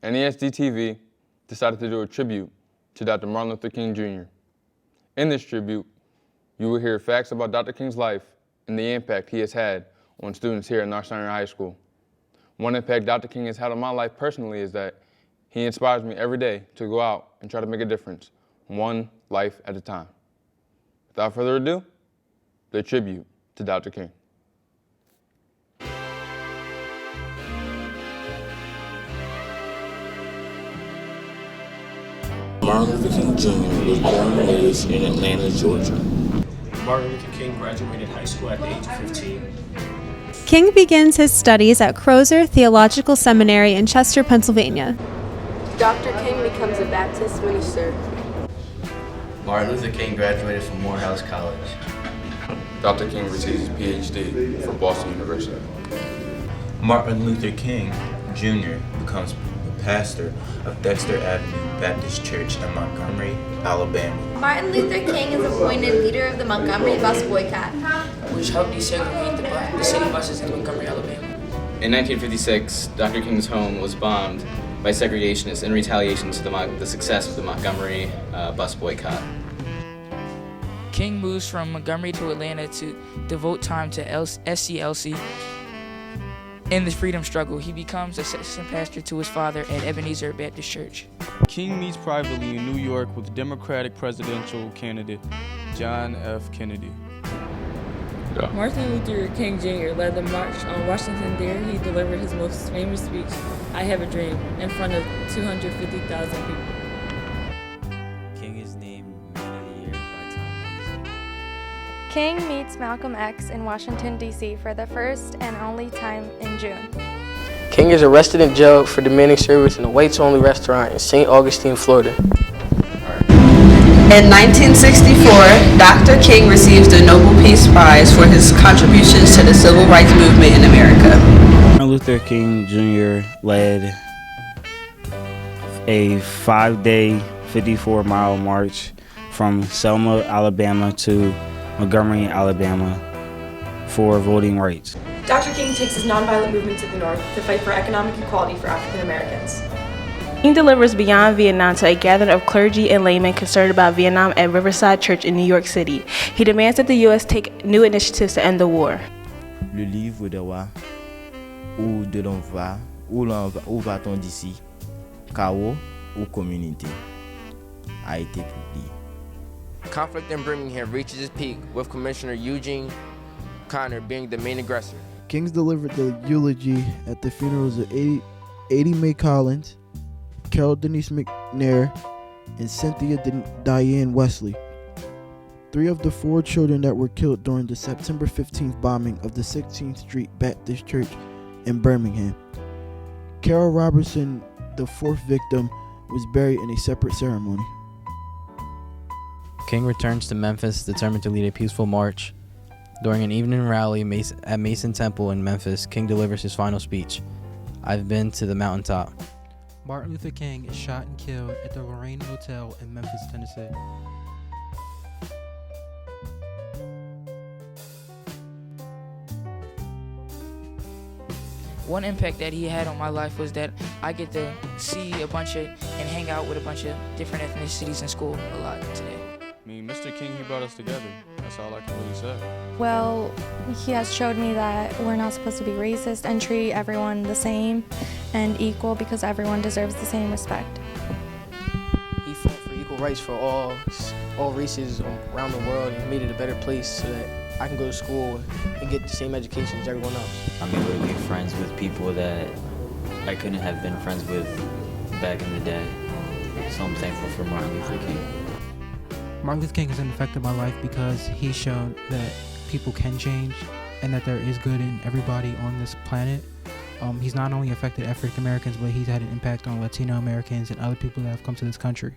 NASDtv decided to do a tribute to Dr. Martin Luther King Jr. In this tribute, you will hear facts about Dr. King's life and the impact he has had on students here at Northside High School. One impact Dr. King has had on my life personally is that he inspires me every day to go out and try to make a difference, one life at a time. Without further ado, the tribute to Dr. King. Martin Luther King Jr. was born and raised in Atlanta, Georgia. Martin Luther King graduated high school at the age of 15. King begins his studies at Crozer Theological Seminary in Chester, Pennsylvania. Dr. King becomes a Baptist minister. Martin Luther King graduated from Morehouse College. Dr. King receives his PhD from Boston University. Martin Luther King Jr. becomes the pastor of Dexter Avenue Baptist Church in Montgomery, Alabama. Martin Luther King is appointed leader of the Montgomery bus boycott, which helped desegregate the city buses in Montgomery, Alabama. In 1956, Dr. King's home was bombed by segregationists in retaliation to the success of the Montgomery bus boycott. King moves from Montgomery to Atlanta to devote time to SCLC. In the freedom struggle, he becomes assistant pastor to his father at Ebenezer Baptist Church. King meets privately in New York with Democratic presidential candidate John F. Kennedy. Martin Luther King Jr. led the march on Washington Dare. He delivered his most famous speech, "I Have a Dream," in front of 250,000 people. King is named Man of the Year by Time Magazine. King meets Malcolm X in Washington, D.C. for the first and only time in June. King is arrested and jailed for demanding service in a whites-only restaurant in St. Augustine, Florida. In 1964, Dr. King receives the Nobel Peace Prize for his contributions to the civil rights movement in America. Martin Luther King Jr. led a 5-day, 54-mile march from Selma, Alabama to Montgomery, Alabama for voting rights. Dr. King takes his nonviolent movement to the north to fight for economic equality for African Americans. King delivers Beyond Vietnam to a gathering of clergy and laymen concerned about Vietnam at Riverside Church in New York City. He demands that the U.S. take new initiatives to end the war. Le livre de roi, où de l'on va, où va-t-on d'ici, chaos ou communauté, a été publié. Conflict in Birmingham reaches its peak with Commissioner Eugene Connor being the main aggressor. Kings delivered the eulogy at the funerals of 80 Mae Collins, Carol Denise McNair, and Cynthia Diane Wesley, 3 of the 4 children that were killed during the September 15th bombing of the 16th Street Baptist Church in Birmingham. Carol Robertson, the 4th victim, was buried in a separate ceremony. King returns to Memphis determined to lead a peaceful march. During an evening rally at Mason Temple in Memphis, King delivers his final speech. "I've been to the mountaintop." Martin Luther King is shot and killed at the Lorraine Hotel in Memphis, Tennessee. One impact that he had on my life was that I get to see and hang out with a bunch of different ethnicities in school a lot today. I mean, Mr. King, he brought us together. That's all I can really say. Well, he has showed me that we're not supposed to be racist and treat everyone the same and equal because everyone deserves the same respect. He fought for equal rights for all races around the world and made it a better place so that I can go to school and get the same education as everyone else. I'm able to be friends with people that I couldn't have been friends with back in the day. So I'm thankful for Martin Luther King. Martin Luther King has affected my life because he's shown that people can change and that there is good in everybody on this planet. He's not only affected African Americans, but he's had an impact on Latino Americans and other people that have come to this country.